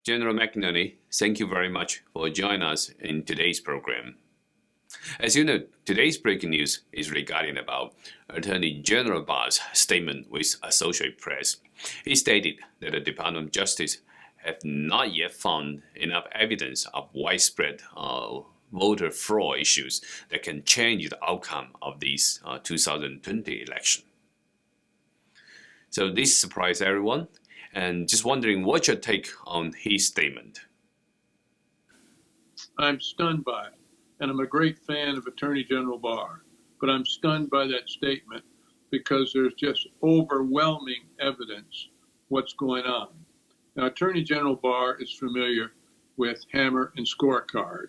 General McNally, thank you very much for joining us in today's program. As you know, today's breaking news is regarding about Attorney General Barr's statement with Associated Press. He stated that the Department of Justice have not yet found enough evidence of widespread voter fraud issues that can change the outcome of this 2020 election. So this surprised everyone, and just wondering what's your take on his statement? I'm stunned by it, and I'm a great fan of Attorney General Barr, but I'm stunned by that statement because there's just overwhelming evidence what's going on. Now, Attorney General Barr is familiar with Hammer and Scorecard,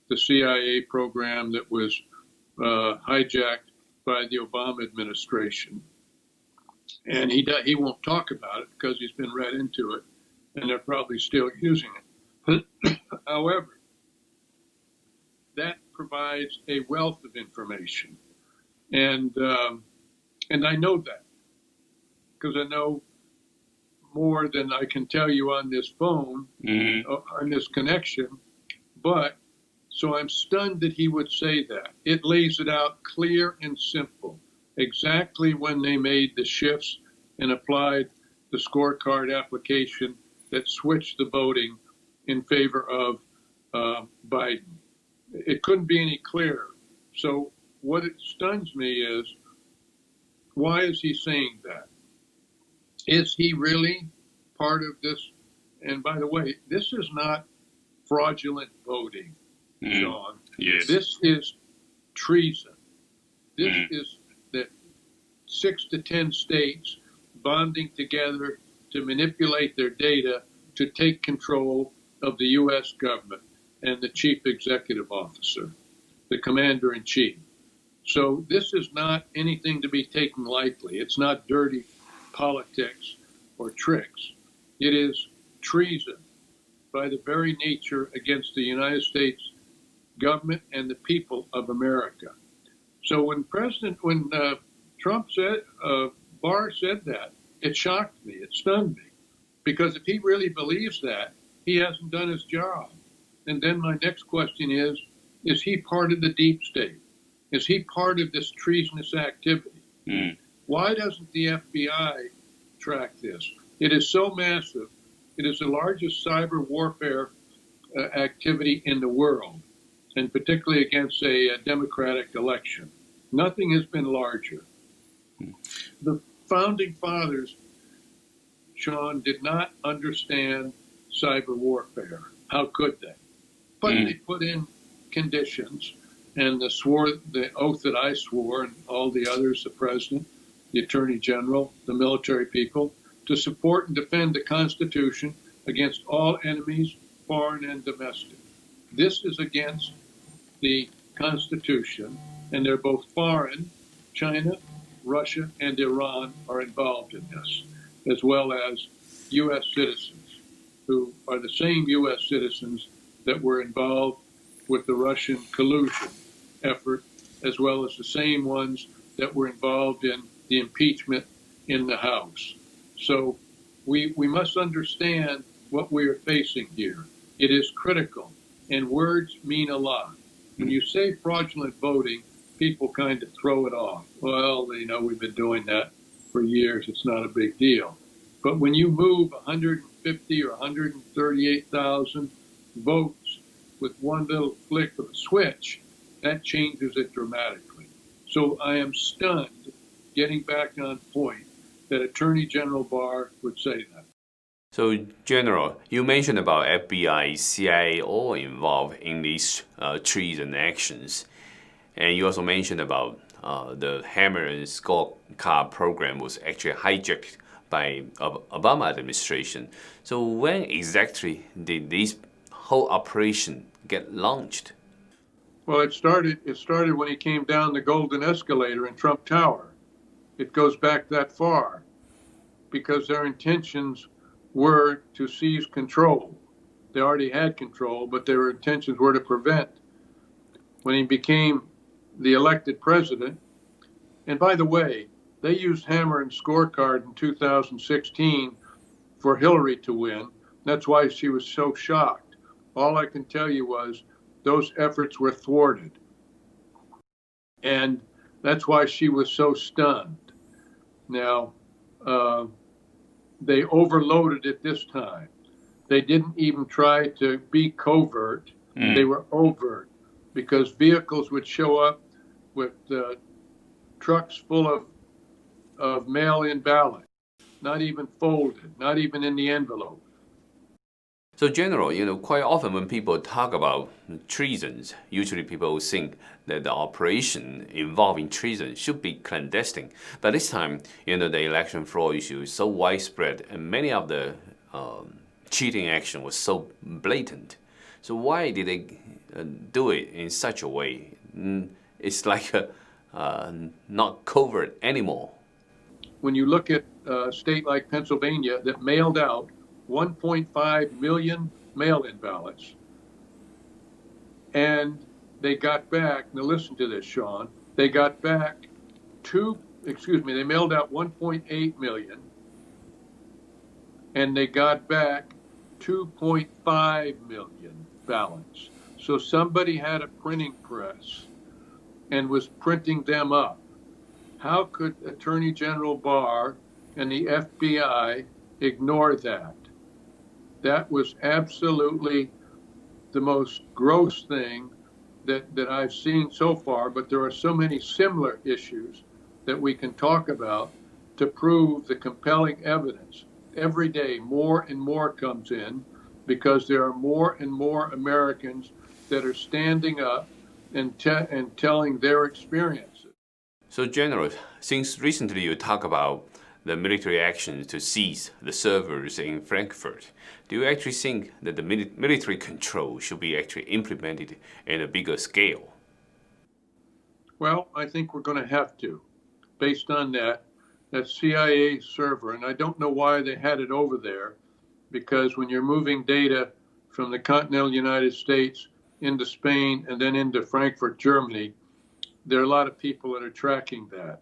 the CIA program that was hijacked by the Obama administration. And he won't talk about it because he's been read into it, and they're probably still using it. However, that provides a wealth of information, and I know that because I know more than I can tell you on this phone, on this connection. But so I'm stunned that he would say that. It lays it out clear and simple, exactly when they made the shifts and applied the scorecard application that switched the voting in favor of Biden. It couldn't be any clearer. So what it stuns me is, why is he saying that? Is he really part of this? And by the way, this is not fraudulent voting, Sean. Yes. This is treason. This is the 6 to 10 states bonding together to manipulate their data to take control of the U.S. government and the chief executive officer, the commander-in-chief. So this is not anything to be taken lightly. It's not dirty politics or tricks. It is treason by the very nature against the United States government and the people of America. So when Trump said, Barr said that, it shocked me, it stunned me, because if he really believes that, he hasn't done his job. And then my next question is he part of the deep state? Is he part of this treasonous activity? Why doesn't the FBI track this? It is so massive. It is the largest cyber warfare activity in the world, and particularly against a democratic election. Nothing has been larger. The founding fathers, Sean, did not understand cyber warfare. How could they? But they put in conditions, and the oath that I swore, and all the others, the president, the attorney general, the military people, to support and defend the Constitution against all enemies, foreign and domestic. This is against the Constitution, and they're both foreign. China, Russia, and Iran are involved in this, as well as U.S. citizens, who are the same U.S. citizens that were involved with the Russian collusion effort, as well as the same ones that were involved in the impeachment in the House. So we must understand what we are facing here. It is critical, and words mean a lot. When you say fraudulent voting, people kind of throw it off. Well, we've been doing that for years. It's not a big deal. But when you move 150 or 138,000 votes with one little flick of a switch, that changes it dramatically. So I am stunned, getting back on point, that Attorney General Barr would say that. So, General, you mentioned about FBI, CIA all involved in these treason actions. And you also mentioned about the Hammer and Scorecard program was actually hijacked by Obama administration. So when exactly did this whole operation get launched? Well, it started when he came down the golden escalator in Trump Tower. It goes back that far because their intentions were to seize control. They already had control, but their intentions were to prevent. When he became the elected president, and by the way, they used Hammer and Scorecard in 2016 for Hillary to win, That's why she was so shocked. All I can tell you was those efforts were thwarted. And that's why she was so stunned. Now, they overloaded it this time. They didn't even try to be covert. They were overt, because vehicles would show up with trucks full of mail-in ballots, not even folded, not even in the envelope. So, General, quite often when people talk about treasons, usually people think that the operation involving treason should be clandestine. But this time, the election fraud issue is so widespread, and many of the cheating action was so blatant. So why did they do it in such a way? It's like not covert anymore. When you look at a state like Pennsylvania that mailed out 1.5 million mail-in ballots, and they got back, now listen to this, Sean, they got back they mailed out 1.8 million, and they got back 2.5 million ballots. So somebody had a printing press and was printing them up. How could Attorney General Barr and the FBI ignore that? That was absolutely the most gross thing that I've seen so far, but there are so many similar issues that we can talk about to prove the compelling evidence. Every day, more and more comes in because there are more and more Americans that are standing up and telling their experiences. So, General, since recently you talk about the military actions to seize the servers in Frankfurt, do you actually think that the military control should be actually implemented in a bigger scale? Well, I think we're going to have to, based on that CIA server, and I don't know why they had it over there, because when you're moving data from the continental United States into Spain and then into Frankfurt, Germany, there are a lot of people that are tracking that.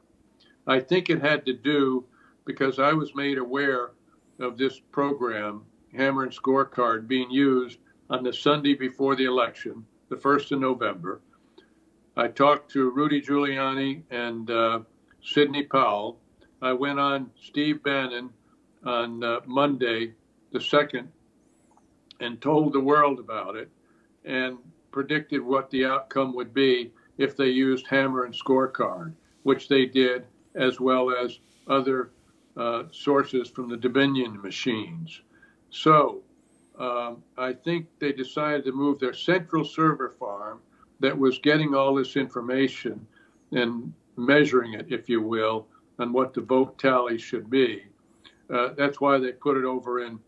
I think it had to do because I was made aware of this program, Hammer and Scorecard, being used on the Sunday before the election, the 1st of November. I talked to Rudy Giuliani and Sidney Powell. I went on Steve Bannon on Monday, the 2nd, and told the world about it and predicted what the outcome would be if they used Hammer and Scorecard, which they did, as well as other sources from the Dominion machines. So I think they decided to move their central server farm that was getting all this information and measuring it, if you will, on what the vote tally should be. That's why they put it over in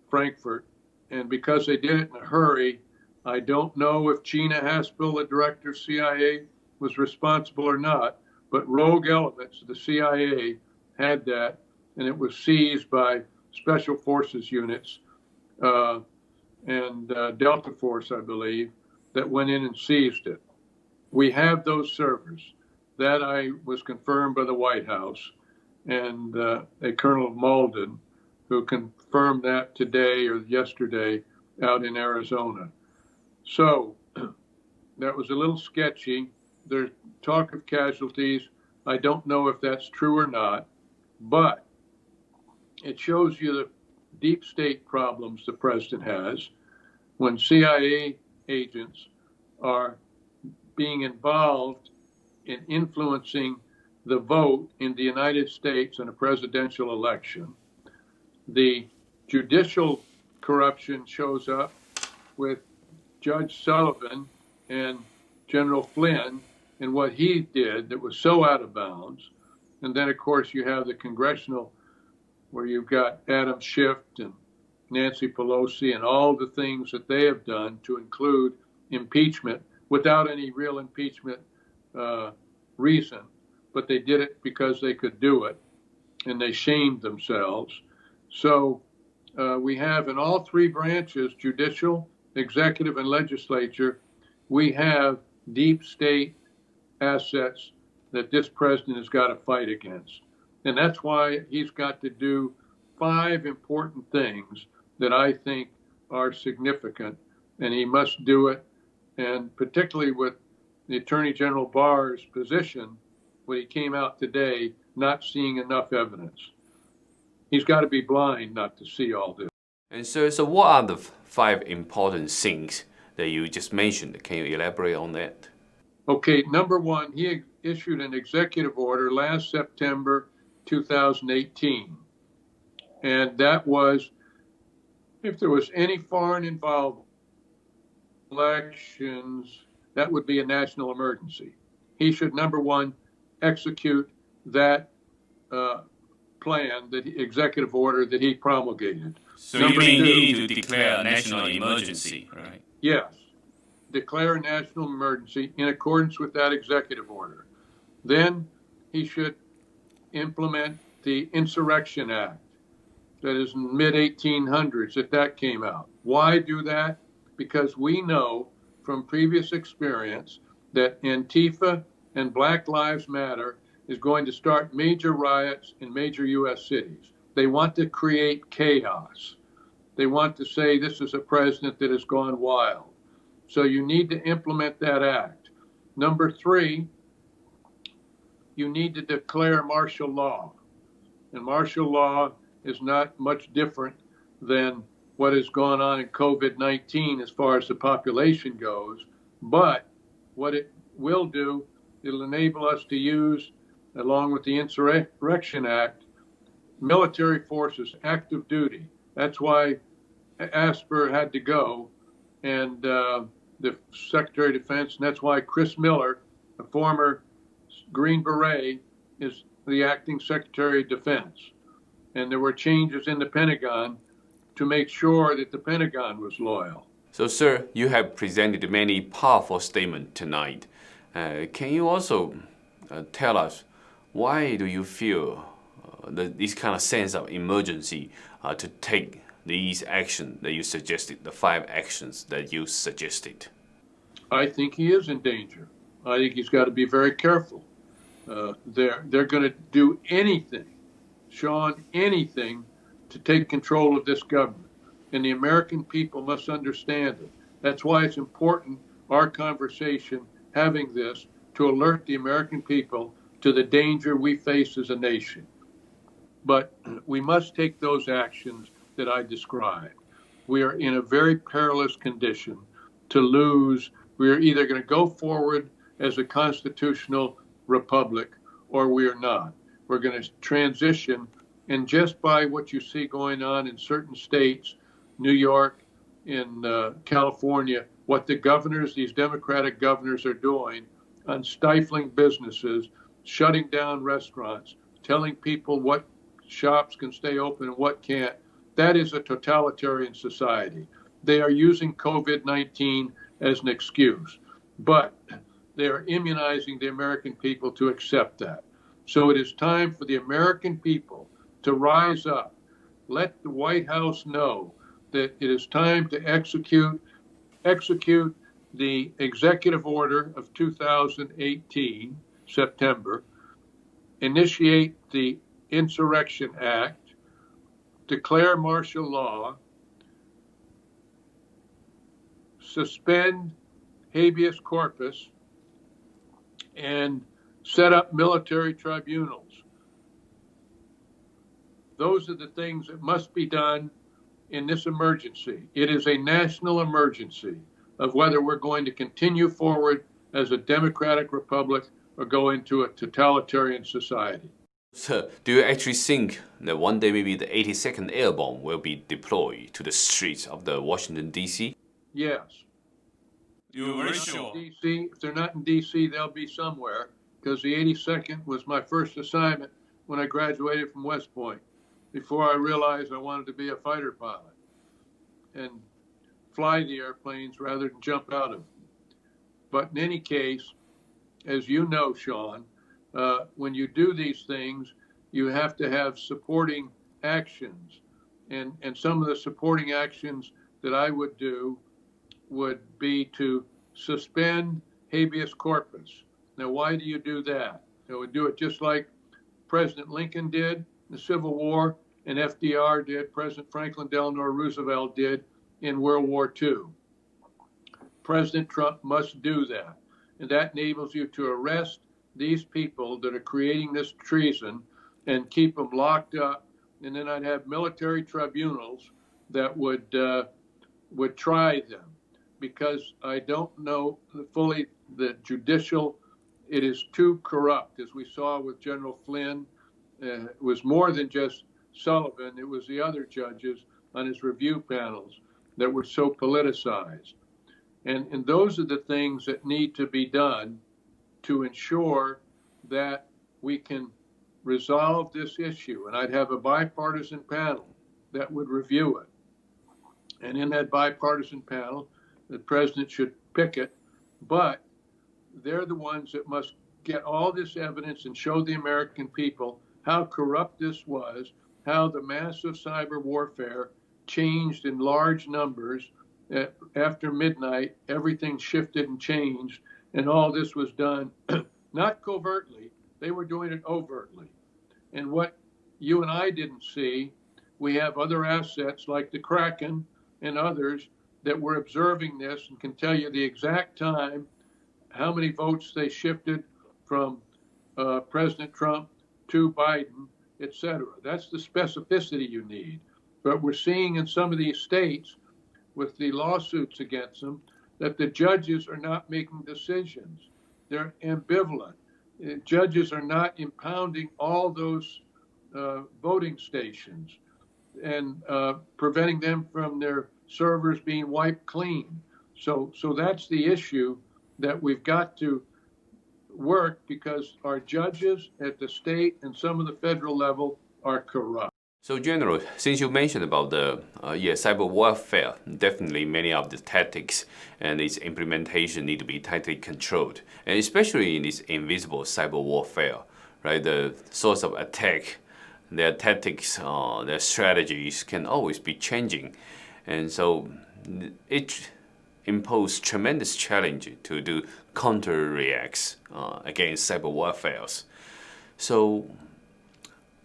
Frankfurt. And because they did it in a hurry, I don't know if Gina Haspel, the director of CIA, was responsible or not, but rogue elements of the CIA had that, and it was seized by Special Forces units and Delta Force, I believe, that went in and seized it. We have those servers. That was confirmed by the White House and a Colonel Malden, who confirmed that today or yesterday out in Arizona. So that was a little sketchy. There's talk of casualties. I don't know if that's true or not, but it shows you the deep state problems the president has when CIA agents are being involved in influencing the vote in the United States in a presidential election. The judicial corruption shows up with Judge Sullivan and General Flynn and what he did that was so out of bounds. And then, of course, you have the congressional, where you've got Adam Schiff and Nancy Pelosi and all the things that they have done to include impeachment without any real impeachment reason. But they did it because they could do it, and they shamed themselves. So we have in all three branches, judicial, executive, and legislature, we have deep state assets that this president has got to fight against. And that's why he's got to do 5 important things that I think are significant, and he must do it. And particularly with the Attorney General Barr's position, when he came out today, not seeing enough evidence. He's got to be blind not to see all this. And so what are the 5 important things that you just mentioned? Can you elaborate on that? Okay, number 1, he issued an executive order last September 2018. And that was, if there was any foreign involvement in elections, that would be a national emergency. He should, number 1, execute that plan, the executive order that he promulgated. So you need to declare a national emergency, right? Yes. Declare a national emergency in accordance with that executive order. Then he should implement the Insurrection Act. That is in the mid-1800s that came out. Why do that? Because we know from previous experience that Antifa and Black Lives Matter is going to start major riots in major U.S. cities. They want to create chaos. They want to say this is a president that has gone wild. So you need to implement that act. Number 3, you need to declare martial law. And martial law is not much different than what has gone on in COVID-19 as far as the population goes. But what it will do, it'll enable us to use, along with the Insurrection Act, military forces, active duty. That's why Asper had to go, and the Secretary of Defense, and that's why Chris Miller, a former Green Beret, is the acting Secretary of Defense. And there were changes in the Pentagon to make sure that the Pentagon was loyal. So, sir, you have presented many powerful statements tonight. Can you also tell us why do you feel this kind of sense of emergency to take these actions that you suggested, the 5 actions that you suggested? I think he is in danger. I think he's got to be very careful. They're going to do anything, Sean, anything to take control of this government. And the American people must understand it. That's why it's important, our conversation, having this, to alert the American people to the danger we face as a nation. But we must take those actions that I described. We are in a very perilous condition to lose. We are either going to go forward as a constitutional republic or we are not. We're going to transition. And just by what you see going on in certain states, New York, in California, what the governors, these Democratic governors are doing on stifling businesses, shutting down restaurants, telling people what shops can stay open and what can't, that is a totalitarian society. They are using COVID-19 as an excuse, but they are immunizing the American people to accept that. So it is time for the American people to rise up. Let the White House know that it is time to execute the executive order of 2018, September, initiate the Insurrection Act, declare martial law, suspend habeas corpus, and set up military tribunals. Those are the things that must be done in this emergency. It is a national emergency of whether we're going to continue forward as a democratic republic or go into a totalitarian society. So, do you actually think that one day maybe the 82nd Airborne will be deployed to the streets of the Washington, D.C.? Yes. You're very sure? DC, if they're not in D.C., they'll be somewhere, because the 82nd was my first assignment when I graduated from West Point, before I realized I wanted to be a fighter pilot and fly the airplanes rather than jump out of them. But in any case, as you know, Sean, when you do these things, you have to have supporting actions. And some of the supporting actions that I would do would be to suspend habeas corpus. Now, why do you do that? You would do it just like President Lincoln did in the Civil War. and FDR did, President Franklin Delano Roosevelt did in World War II. President Trump must do that. And that enables you to arrest these people that are creating this treason and keep them locked up. And then I'd have military tribunals that would try them, because I don't know fully the judicial, it is too corrupt. As we saw with General Flynn, it was more than just Sullivan, it was the other judges on his review panels that were so politicized. And those are the things that need to be done to ensure that we can resolve this issue. And I'd have a bipartisan panel that would review it. And in that bipartisan panel, the president should pick it, but they're the ones that must get all this evidence and show the American people how corrupt this was, how the massive cyber warfare changed in large numbers. After midnight, everything shifted and changed, and all this was done not covertly, they were doing it overtly. And what you and I didn't see, we have other assets like the Kraken and others that were observing this and can tell you the exact time, how many votes they shifted from President Trump to Biden, etc. That's the specificity you need. But we're seeing in some of these states, with the lawsuits against them, that the judges are not making decisions. They're ambivalent. Judges are not impounding all those voting stations and preventing them from their servers being wiped clean. So that's the issue that we've got to work, because our judges at the state and some of the federal level are corrupt. So, General, since you mentioned about the cyber warfare, definitely many of the tactics and its implementation need to be tightly controlled, and especially in this invisible cyber warfare, right? The source of attack, their tactics, their strategies can always be changing, and so it imposes tremendous challenge to do counter-reacts against cyber warfares. So,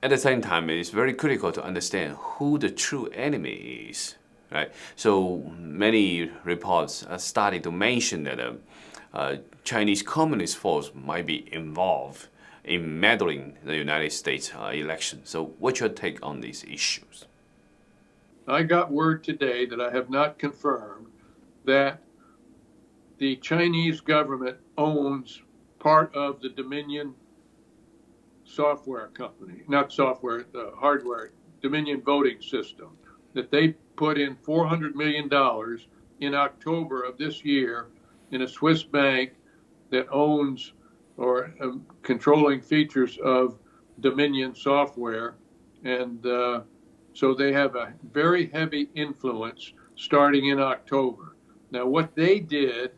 at the same time, it is very critical to understand who the true enemy is, right? So many reports are starting to mention that Chinese Communist force might be involved in meddling the United States election. So what's your take on these issues? I got word today that I have not confirmed that the Chinese government owns part of the Dominion software company, not software, the hardware, Dominion voting system, that they put in $400 million in October of this year in a Swiss bank that owns or controlling features of Dominion software. And so they have a very heavy influence starting in October. Now, what they did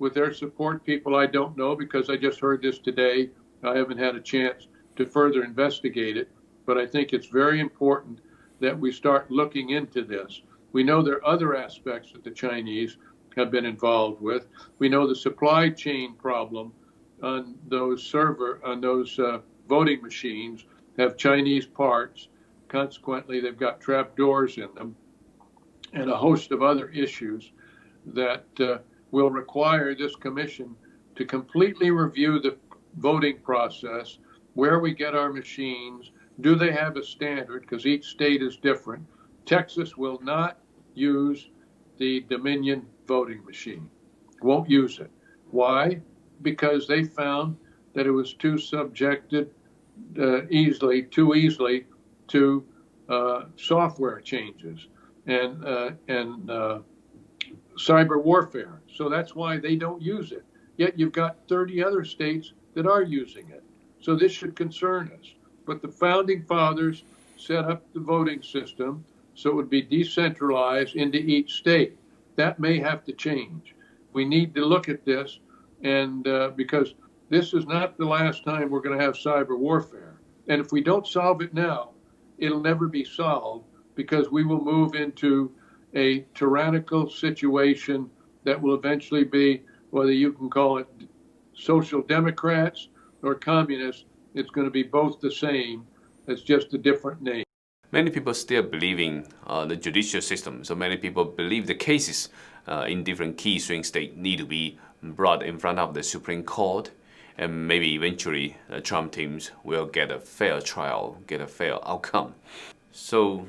with their support people, I don't know, because I just heard this today. I haven't had a chance to further investigate it, but I think it's very important that we start looking into this. We know there are other aspects that the Chinese have been involved with. We know the supply chain problem on those voting machines have Chinese parts. Consequently, they've got trapdoors in them, and a host of other issues that will require this commission to completely review the voting process, where we get our machines. Do they have a standard? Because each state is different. Texas will not use the Dominion voting machine. Won't use it. Why? Because they found that it was too subjected too easily to software changes and cyber warfare. So that's why they don't use it. Yet you've got 30 other states that are using it. So this should concern us. But the founding fathers set up the voting system so it would be decentralized into each state. That may have to change. We need to look at this, and because this is not the last time we're going to have cyber warfare. And if we don't solve it now, it'll never be solved, because we will move into a tyrannical situation that will eventually be, whether you can call it social democrats or communists, it's going to be both the same. It's just a different name. many people still believe in the judicial system. So many people believe the cases in different key swing states need to be brought in front of the Supreme Court, and maybe eventually the Trump teams will get a fair trial, get a fair outcome. So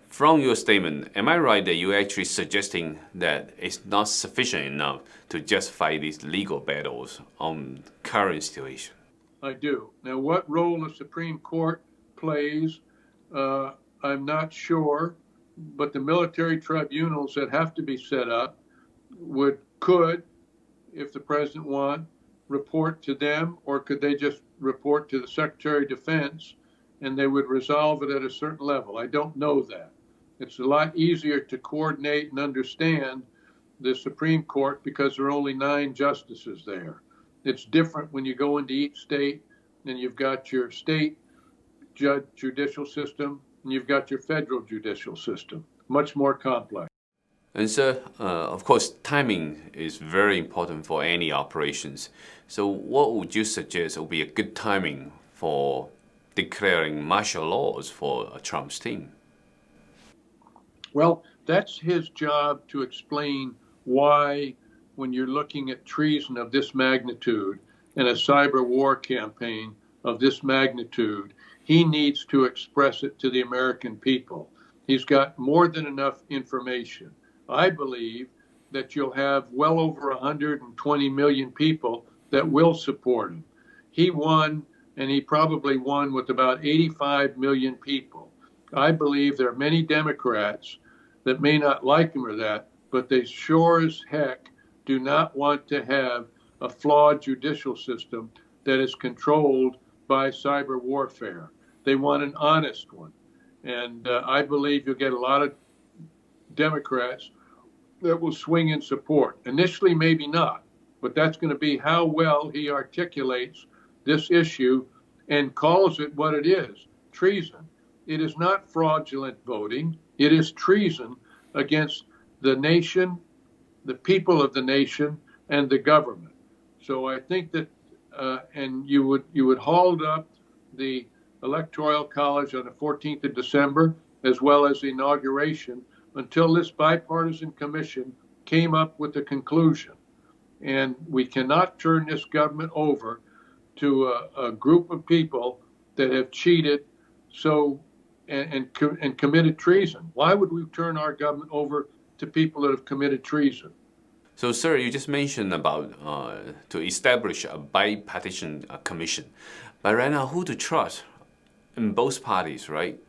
from your statement, am I right that you're actually suggesting that it's not sufficient enough to just fight these legal battles on current situation? I do. Now, what role the Supreme Court plays, I'm not sure, but the military tribunals that have to be set up could, if the president wants, report to them, or could they just report to the Secretary of Defense and they would resolve it at a certain level? I don't know that. It's a lot easier to coordinate and understand the Supreme Court because there are only 9 justices there. It's different when you go into each state and you've got your state judicial system and you've got your federal judicial system. Much more complex. And so, of course, timing is very important for any operations. So what would you suggest would be a good timing for declaring martial laws for Trump's team? Well, that's his job to explain why, when you're looking at treason of this magnitude and a cyber war campaign of this magnitude, he needs to express it to the American people. He's got more than enough information. I believe that you'll have well over 120 million people that will support him. He won, and he probably won with about 85 million people. I believe there are many Democrats that may not like him or that, but they sure as heck do not want to have a flawed judicial system that is controlled by cyber warfare. They want an honest one. And I believe you'll get a lot of Democrats that will swing in support. Initially, maybe not, but that's going to be how well he articulates this issue and calls it what it is, treason. It is not fraudulent voting. It is treason against the nation, the people of the nation, and the government. So I think that, and you would hold up the Electoral College on the 14th of December, as well as the inauguration, until this bipartisan commission came up with a conclusion. And we cannot turn this government over to a group of people that have cheated and committed treason. Why would we turn our government over to people that have committed treason? So, sir, you just mentioned about to establish a bipartisan commission. But right now, who to trust in both parties, right?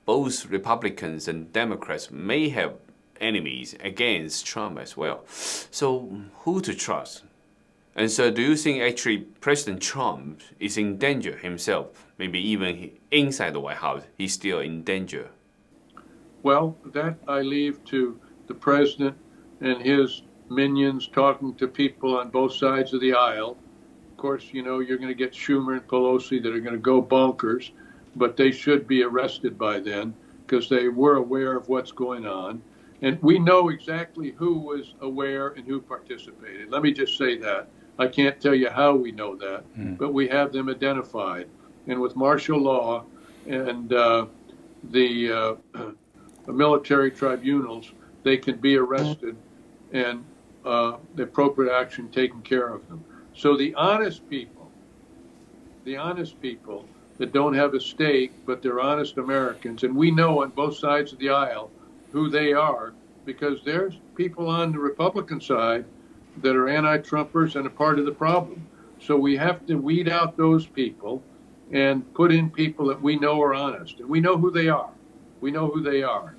Both Republicans and Democrats may have enemies against Trump as well. So who to trust? And so do you think actually President Trump is in danger himself? Maybe even inside the White House, he's still in danger? Well, that I leave to the president and his minions talking to people on both sides of the aisle. Of course, you know, you're going to get Schumer and Pelosi that are going to go bonkers, but they should be arrested by then because they were aware of what's going on. And we know exactly who was aware and who participated. Let me just say that. I can't tell you how we know that, but we have them identified. And with martial law and the military tribunals, they can be arrested and the appropriate action taken care of them. So the honest people that don't have a stake, but they're honest Americans, and we know on both sides of the aisle who they are, because there's people on the Republican side that are anti-Trumpers and a part of the problem. So we have to weed out those people and put in people that we know are honest. And we know who they are. We know who they are.